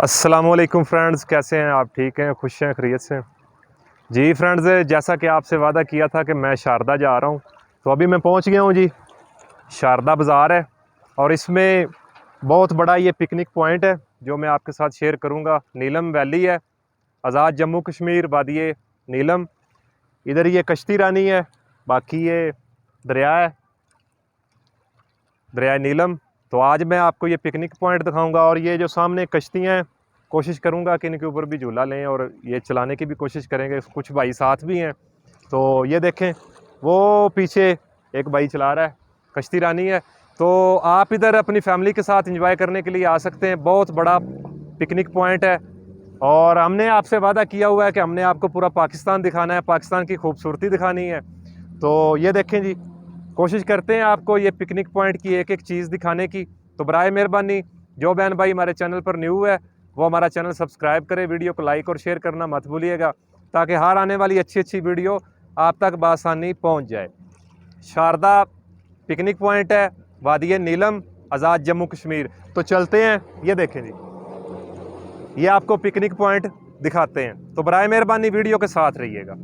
अस्सलामुअलैकुम फ्रेंड्स, कैसे हैं आप? ठीक हैं, खुश हैं, खैरियत से? जी फ्रेंड्स, जैसा कि आपसे वादा किया था कि मैं शारदा जा रहा हूं, तो अभी मैं पहुंच गया हूं जी। शारदा बाज़ार है और इसमें बहुत बड़ा ये पिकनिक पॉइंट है जो मैं आपके साथ शेयर करूंगा। नीलम वैली है, आज़ाद जम्मू कश्मीर वादी नीलम। इधर ये कश्ती रानी है, बाकी ये दरिया है, दरिया नीलम। तो आज मैं आपको ये पिकनिक पॉइंट दिखाऊंगा और ये जो सामने कश्तियाँ हैं, कोशिश करूंगा कि इनके ऊपर भी झूला लें और ये चलाने की भी कोशिश करेंगे। कुछ भाई साथ भी हैं, तो ये देखें, वो पीछे एक भाई चला रहा है, कश्ती रानी है। तो आप इधर अपनी फैमिली के साथ एंजॉय करने के लिए आ सकते हैं। बहुत बड़ा पिकनिक पॉइंट है और हमने आपसे वादा किया हुआ है कि हमने आपको पूरा पाकिस्तान दिखाना है, पाकिस्तान की खूबसूरती दिखानी है। तो ये देखें जी, कोशिश करते हैं आपको ये पिकनिक पॉइंट की एक एक चीज़ दिखाने की। तो बराए मेहरबानी जो बहन भाई हमारे चैनल पर न्यू है वो हमारा चैनल सब्सक्राइब करें, वीडियो को लाइक और शेयर करना मत भूलिएगा, ताकि हर आने वाली अच्छी अच्छी वीडियो आप तक बआसानी पहुंच जाए। शारदा पिकनिक पॉइंट है, वादी नीलम, आज़ाद जम्मू कश्मीर। तो चलते हैं, ये देखें जी, ये आपको पिकनिक पॉइंट दिखाते हैं। तो बराए मेहरबानी वीडियो के साथ रहिएगा।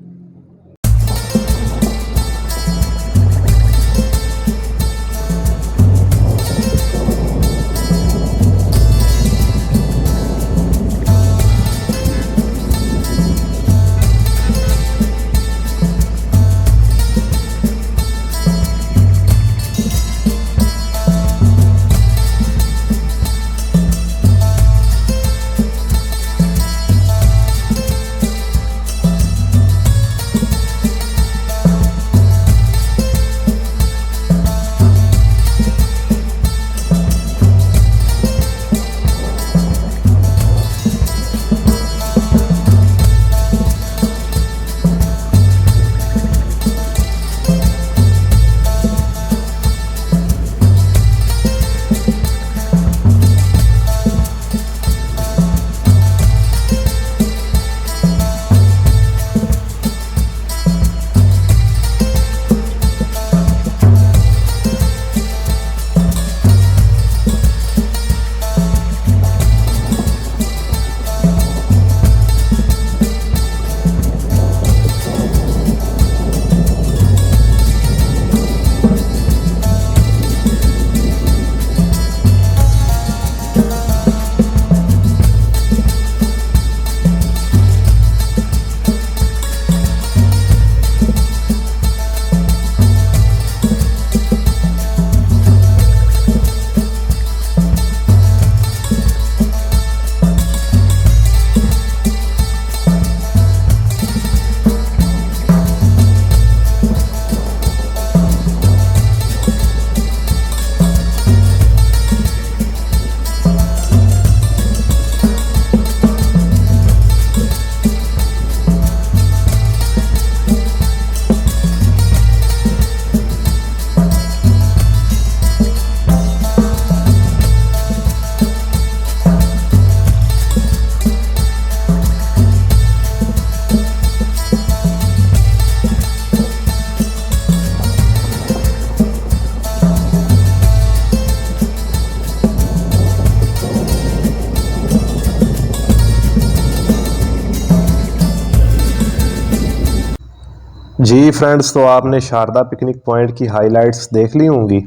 जी फ्रेंड्स, तो आपने शारदा पिकनिक पॉइंट की हाइलाइट्स देख ली होंगी।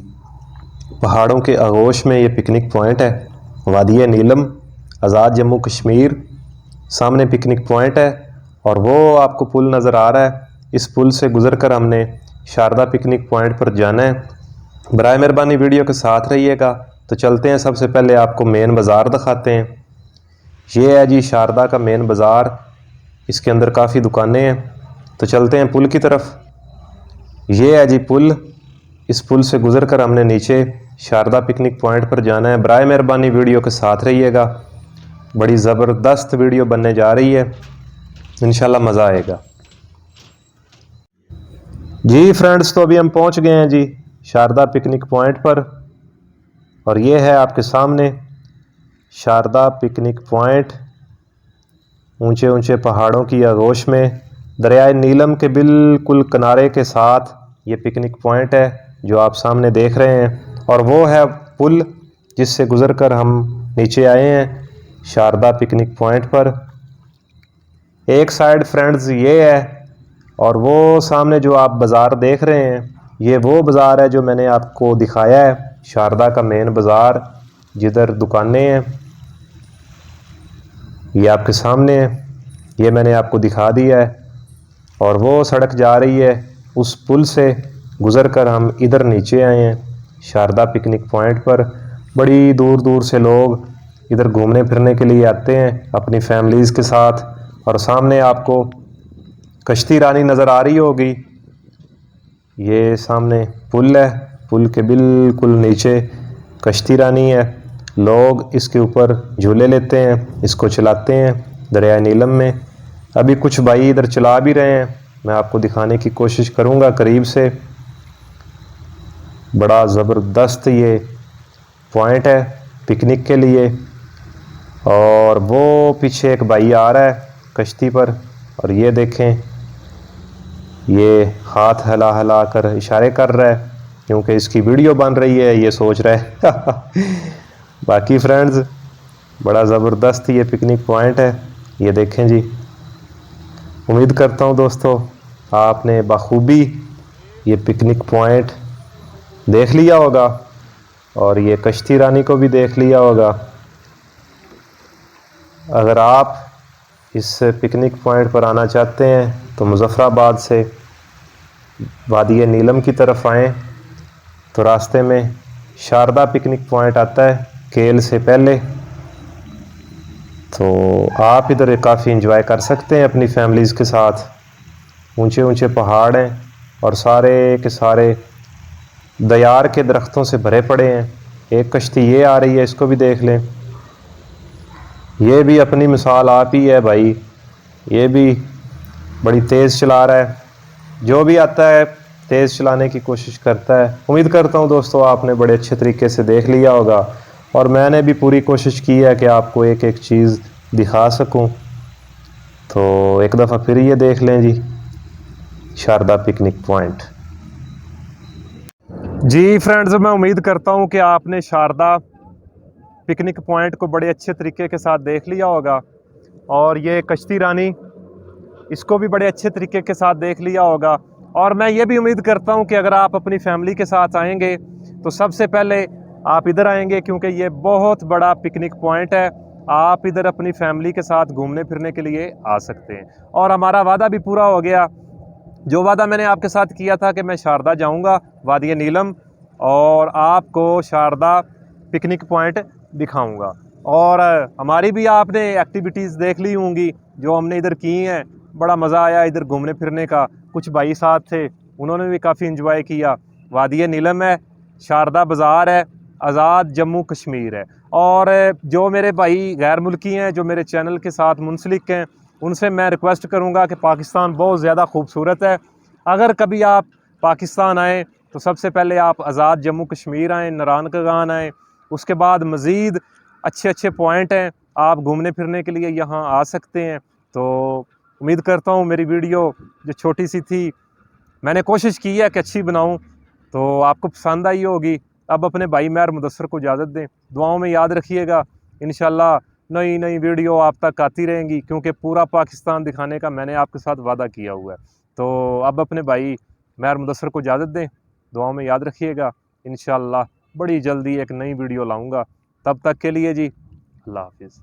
पहाड़ों के आगोश में ये पिकनिक पॉइंट है, वादी नीलम, आज़ाद जम्मू कश्मीर। सामने पिकनिक पॉइंट है और वो आपको पुल नज़र आ रहा है। इस पुल से गुज़र कर हमने शारदा पिकनिक पॉइंट पर जाना है। बराए मेहरबानी वीडियो के साथ रहिएगा। तो चलते हैं, सबसे पहले आपको मेन बाज़ार दिखाते हैं। ये है जी शारदा का मेन बाज़ार, इसके अंदर काफ़ी दुकानें हैं। तो चलते हैं पुल की तरफ। ये है जी पुल, इस पुल से गुज़र कर हमने नीचे शारदा पिकनिक पॉइंट पर जाना है। बराए मेहरबानी वीडियो के साथ रहिएगा, बड़ी ज़बरदस्त वीडियो बनने जा रही है, इंशाल्लाह मज़ा आएगा। जी फ्रेंड्स, तो अभी हम पहुंच गए हैं जी शारदा पिकनिक पॉइंट पर और ये है आपके सामने शारदा पिकनिक पॉइंट। ऊंचे ऊंचे पहाड़ों की आगोश में दरियाए नीलम के बिल्कुल किनारे के साथ ये पिकनिक पॉइंट है जो आप सामने देख रहे हैं। और वो है पुल जिससे गुज़र कर हम नीचे आए हैं। शारदा पिकनिक पॉइंट पर। एक साइड फ्रेंड्स ये है, और वो सामने जो आप बाज़ार देख रहे हैं ये वो बाज़ार है जो मैंने आपको दिखाया है, शारदा का मेन बाज़ार, जिधर दुकानें हैं ये आपके सामने है, ये मैंने आपको दिखा दिया है। और वो सड़क जा रही है, उस पुल से गुज़र कर हम इधर नीचे आए हैं शारदा पिकनिक पॉइंट पर। बड़ी दूर दूर से लोग इधर घूमने फिरने के लिए आते हैं अपनी फैमिलीज़ के साथ। और सामने आपको कश्ती रानी नज़र आ रही होगी, ये सामने पुल है, पुल के बिल्कुल नीचे कश्ती रानी है। लोग इसके ऊपर झूले लेते हैं, इसको चलाते हैं दरिया नीलम में। अभी कुछ भाई इधर चला भी रहे हैं, मैं आपको दिखाने की कोशिश करूंगा करीब से। बड़ा ज़बरदस्त ये पॉइंट है पिकनिक के लिए। और वो पीछे एक भाई आ रहा है कश्ती पर, और ये देखें ये हाथ हिला हिला कर इशारे कर रहा है क्योंकि इसकी वीडियो बन रही है, ये सोच रहा है। बाकी फ्रेंड्स बड़ा ज़बरदस्त ये पिकनिक पॉइंट है, ये देखें जी। उम्मीद करता हूँ दोस्तों आपने बखूबी ये पिकनिक पॉइंट देख लिया होगा और ये कश्ती रानी को भी देख लिया होगा। अगर आप इस पिकनिक पॉइंट पर आना चाहते हैं तो मुज़फ़्फ़राबाद से वादी नीलम की तरफ आएँ तो रास्ते में शारदा पिकनिक पॉइंट आता है केल से पहले। तो आप इधर काफ़ी इंजॉय कर सकते हैं अपनी फैमिलीज़ के साथ। ऊंचे ऊंचे पहाड़ हैं और सारे के सारे दयार के दरख्तों से भरे पड़े हैं। एक कश्ती ये आ रही है, इसको भी देख लें, ये भी अपनी मिसाल आप ही है भाई, ये भी बड़ी तेज़ चला रहा है। जो भी आता है तेज़ चलाने की कोशिश करता है। उम्मीद करता हूँ दोस्तों आपने बड़े अच्छे तरीके से देख लिया होगा, और मैंने भी पूरी कोशिश की है कि आपको एक एक चीज़ दिखा सकूं। तो एक दफ़ा फिर ये देख लें जी शारदा पिकनिक पॉइंट। जी फ्रेंड्स, मैं उम्मीद करता हूं कि आपने शारदा पिकनिक पॉइंट को बड़े अच्छे तरीके के साथ देख लिया होगा, और ये कश्ती रानी इसको भी बड़े अच्छे तरीके के साथ देख लिया होगा। और मैं ये भी उम्मीद करता हूं कि अगर आप अपनी फैमिली के साथ आएंगे तो सबसे पहले आप इधर आएंगे, क्योंकि ये बहुत बड़ा पिकनिक पॉइंट है। आप इधर अपनी फैमिली के साथ घूमने फिरने के लिए आ सकते हैं। और हमारा वादा भी पूरा हो गया, जो वादा मैंने आपके साथ किया था कि मैं शारदा जाऊंगा वादी नीलम और आपको शारदा पिकनिक पॉइंट दिखाऊंगा। और हमारी भी आपने एक्टिविटीज़ देख ली होंगी जो हमने इधर की हैं। बड़ा मज़ा आया इधर घूमने फिरने का। कुछ भाई साथ थे, उन्होंने भी काफ़ी इंजॉय किया। वादी नीलम है, शारदा बाज़ार है, आज़ाद जम्मू कश्मीर है। और जो मेरे भाई गैर मुल्की हैं जो मेरे चैनल के साथ मुंसलिक हैं, उनसे मैं रिक्वेस्ट करूंगा कि पाकिस्तान बहुत ज़्यादा खूबसूरत है। अगर कभी आप पाकिस्तान आएँ तो सबसे पहले आप आज़ाद जम्मू कश्मीर आएँ, नरान कागान आएँ। उसके बाद मज़ीद अच्छे अच्छे पॉइंट हैं, आप घूमने फिरने के लिए यहाँ आ सकते हैं। तो उम्मीद करता हूँ मेरी वीडियो जो छोटी सी थी, मैंने कोशिश की है कि अच्छी बनाऊँ, तो आपको पसंद आई होगी। अब अपने भाई महर मुदस्सर को इजाज़त दें, दुआओं में याद रखिएगा। इंशाल्लाह नई नई वीडियो आप तक आती रहेंगी, क्योंकि पूरा पाकिस्तान दिखाने का मैंने आपके साथ वादा किया हुआ है। तो अब अपने भाई महर मुदस्सर को इजाज़त दें, दुआओं में याद रखिएगा। इंशाल्लाह बड़ी जल्दी एक नई वीडियो लाऊंगा, तब तक के लिए जी अल्लाह हाफिज़।